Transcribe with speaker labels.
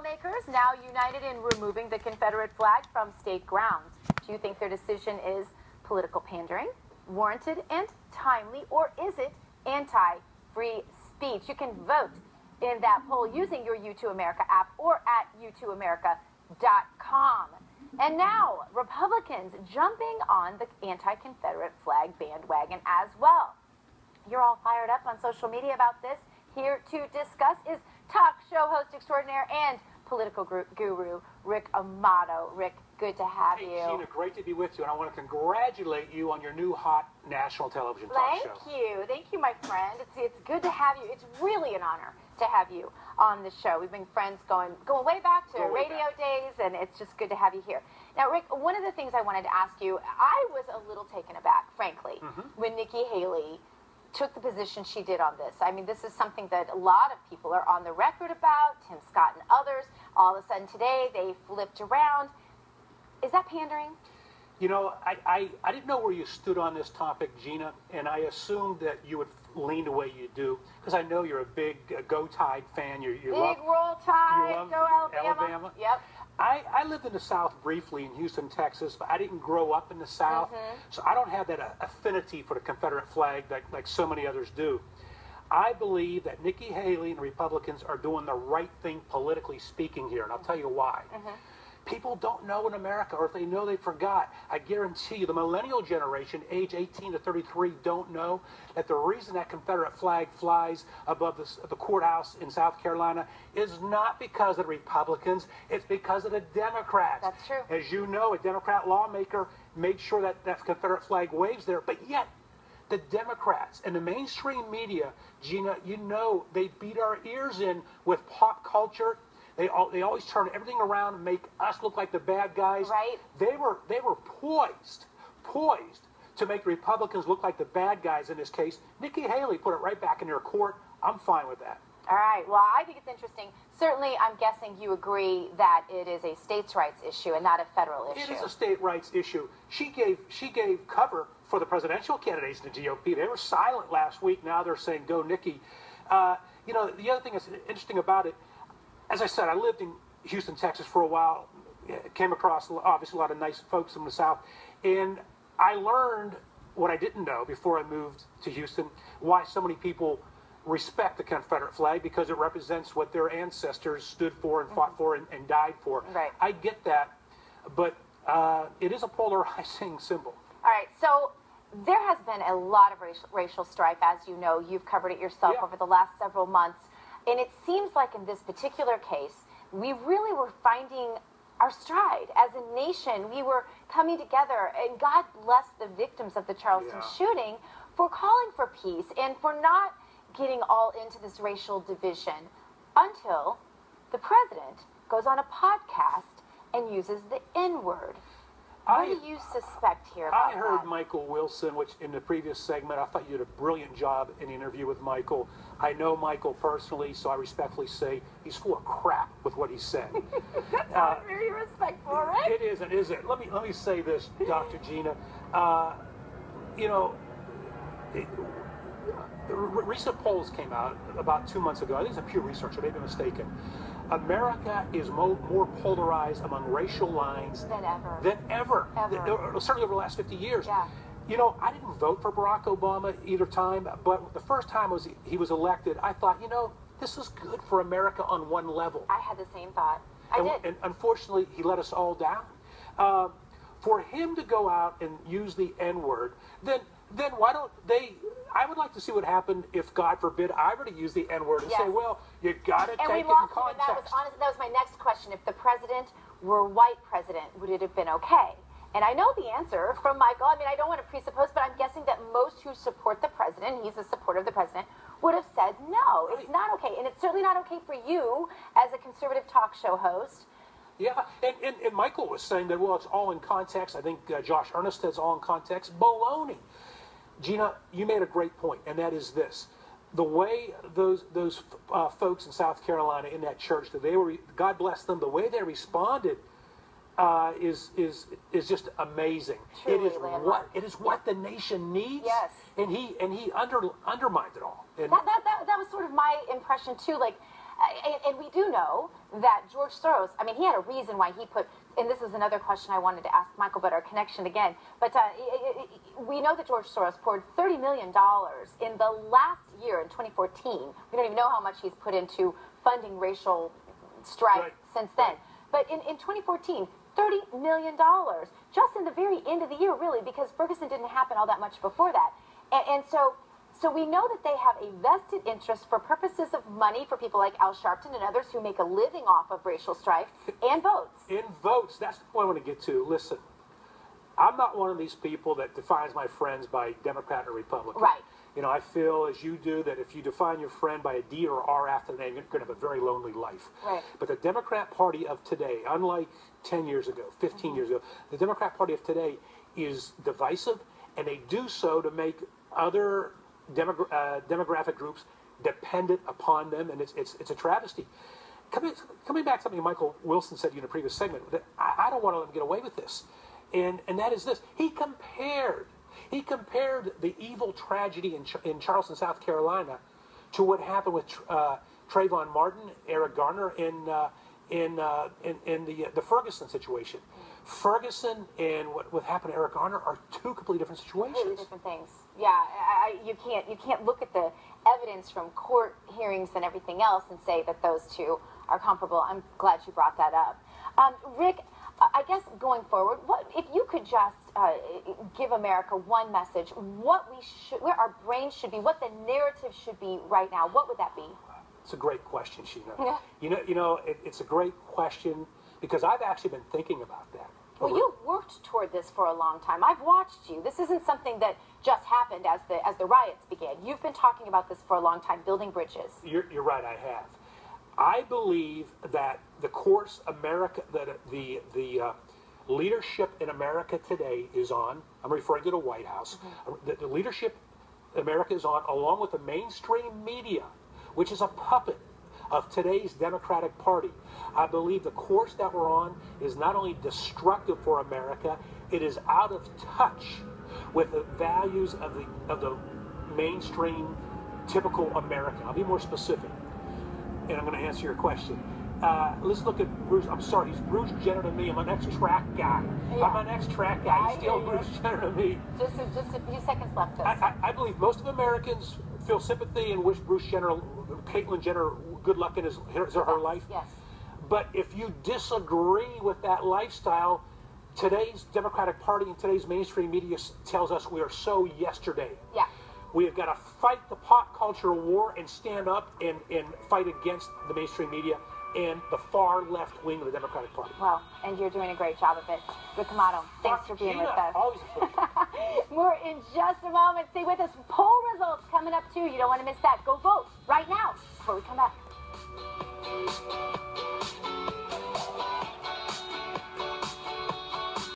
Speaker 1: lawmakers now united in removing the Confederate flag from state grounds. Do you think their decision is political pandering, warranted and timely, or is it anti-free speech? You can vote in that poll using your U2 America app or at u2america.com. And now, Republicans jumping on the anti-Confederate flag bandwagon as well. You're all fired up on social media about this. Here to discuss is talk show host extraordinaire and political guru, Rick Amato. Rick, good to have you.
Speaker 2: Hey, Gina, great to be with you, and I want to congratulate you on your new hot national television talk show.
Speaker 1: Thank you, my friend. It's good to have you. It's really an honor to have you on the show. We've been friends going way back to radio days, and it's just good to have you here. Now, Rick, one of the things I wanted to ask you, I was a little taken aback, frankly, when Nikki Haley took the position she did on this. I mean, this is something that a lot of people are on the record about, Tim Scott and others. All of a sudden today, they flipped around. Is that pandering?
Speaker 2: You know, I didn't know where you stood on this topic, Gina, and I assumed that you would lean the way you do, because I know you're a big Go Tide fan. You love,
Speaker 1: Roll Tide, go Alabama. Yep.
Speaker 2: I lived in the South briefly in Houston, Texas, but I didn't grow up in the South, so I don't have that affinity for the Confederate flag like so many others do. I believe that Nikki Haley and the Republicans are doing the right thing politically speaking here, and I'll tell you why. People don't know in America, or if they know, they forgot. I guarantee you the millennial generation, age 18 to 33, don't know that the reason that Confederate flag flies above the courthouse in South Carolina is not because of the Republicans, it's because of the Democrats.
Speaker 1: That's true.
Speaker 2: As you know, a Democrat lawmaker made sure that that Confederate flag waves there, but yet the Democrats and the mainstream media, Gina, you know, they beat our ears in with pop culture. They always turn everything around and make us look like the bad guys.
Speaker 1: Right.
Speaker 2: They were poised to make Republicans look like the bad guys in this case. Nikki Haley put it right back in their court. I'm fine with that.
Speaker 1: All right. Well, I think it's interesting. Certainly, I'm guessing you agree that it is a states' rights issue and not a federal issue.
Speaker 2: It is a state rights issue. She gave cover for the presidential candidates in the GOP. They were silent last week. Now they're saying, go Nikki. You know, the other thing that's interesting about it, as I said, I lived in Houston, Texas for a while, came across obviously a lot of nice folks from the South, and I learned what I didn't know before I moved to Houston, why so many people respect the Confederate flag, because it represents what their ancestors stood for and fought for and died for.
Speaker 1: Right.
Speaker 2: I get that, but it is a polarizing symbol.
Speaker 1: All right, so there has been a lot of racial strife, as you know. You've covered it yourself over the last several months. And it seems like in this particular case, we really were finding our stride. As a nation, we were coming together, and God bless the victims of the Charleston shooting for calling for peace and for not getting all into this racial division until the president goes on a podcast and uses the N-word. What do you suspect here about that?
Speaker 2: I heard Michael Wilson, which in the previous segment, I thought you did a brilliant job in the interview with Michael. I know Michael personally, so I respectfully say he's full of crap with what he said.
Speaker 1: That's not very respectful, right?
Speaker 2: It isn't, is it? Let me say this, Dr. Gina. You know, recent polls came out about 2 months ago. I think it's a Pew Research, I may be mistaken. America is more polarized among racial lines
Speaker 1: than ever.
Speaker 2: Certainly over the last 50 years.
Speaker 1: Yeah.
Speaker 2: You know, I didn't vote for Barack Obama either time, but the first time he was elected, I thought, you know, this is good for America on one level.
Speaker 1: I had the same thought. I did.
Speaker 2: And unfortunately, he let us all down. For him to go out and use the N-word, then why don't they... I would like to see what happened if, God forbid, I were to use the N-word and say, well, you got to take it in context.
Speaker 1: And that was my next question. If the president were a white president, would it have been okay? And I know the answer from Michael. I mean, I don't want to presuppose, but I'm guessing that most who support the president, he's a supporter of the president, would have said, no, it's not okay. And it's certainly not okay for you as a conservative talk show host.
Speaker 2: Yeah, and Michael was saying that, well, it's all in context. I think Josh Earnest says all in context. Baloney. Gina, you made a great point, and that is this. The way those folks in South Carolina in that church, that they were, God bless them, the way they responded is just amazing.
Speaker 1: Truly,
Speaker 2: it is what the nation needs.
Speaker 1: Yes.
Speaker 2: And he undermined it all. And
Speaker 1: that was sort of my impression too. Like, And we do know that George Soros, I mean, he had a reason why he put, and this is another question I wanted to ask Michael, but our connection again. But we know that George Soros poured $30 million in the last year, in 2014. We don't even know how much he's put into funding racial strife since then. But in 2014, $30 million, just in the very end of the year, really, because Ferguson didn't happen all that much before that. And so we know that they have a vested interest for purposes of money for people like Al Sharpton and others who make a living off of racial strife and votes.
Speaker 2: In votes, that's the point I want to get to. Listen, I'm not one of these people that defines my friends by Democrat or Republican.
Speaker 1: Right.
Speaker 2: You know, I feel, as you do, that if you define your friend by a D or R after the name, you're going to have a very lonely life.
Speaker 1: Right.
Speaker 2: But the Democrat Party of today, unlike 10 years ago, 15 years ago, the Democrat Party of today is divisive, and they do so to make other demographic groups dependent upon them, and it's a travesty. Coming back to something Michael Wilson said in a previous segment, that I don't want to let him get away with this, and that is this. He compared the evil tragedy in Charleston, South Carolina, to what happened with Trayvon Martin, Eric Garner in the Ferguson situation. Ferguson and what happened to Eric Garner are two completely different situations.
Speaker 1: Completely different things. Yeah, you can't look at the evidence from court hearings and everything else and say that those two are comparable. I'm glad you brought that up. Rick, I guess going forward, what if you could just give America one message, what we should, where our brains should be, what the narrative should be right now, what would that be?
Speaker 2: It's a great question, Sheena. It's a great question because I've actually been thinking about that.
Speaker 1: Well, you've worked toward this for a long time. I've watched you. This isn't something that just happened as the riots began. You've been talking about this for a long time, building bridges.
Speaker 2: You're right, I have. I believe that the course the leadership in America today is on. I'm referring to the White House. Mm-hmm. The leadership America is on, along with the mainstream media, which is a puppet of today's Democratic Party. I believe the course that we're on is not only destructive for America, it is out of touch with the values of the mainstream typical American. I'll be more specific, and I'm going to answer your question. Let's look at Bruce. I'm sorry, he's Bruce Jenner to me. I'm an ex-track guy. Yeah. I'm an ex-track guy. He's still Bruce Jenner to me.
Speaker 1: Just a few seconds left.
Speaker 2: I believe most of Americans feel sympathy and wish Bruce Jenner, Caitlyn Jenner, good luck in his or her life.
Speaker 1: Yes.
Speaker 2: But if you disagree with that lifestyle, today's Democratic Party and today's mainstream media tells us we are so yesterday.
Speaker 1: Yeah.
Speaker 2: We have got to fight the pop culture war and stand up and fight against the mainstream media and the far left wing of the Democratic Party.
Speaker 1: Well, and you're doing a great job of it. Rick Amato, thanks for being with us.
Speaker 2: Always a pleasure.
Speaker 1: More in just a moment. Stay with us. Poll results coming up too. You don't want to miss that. Go vote right now before we come back.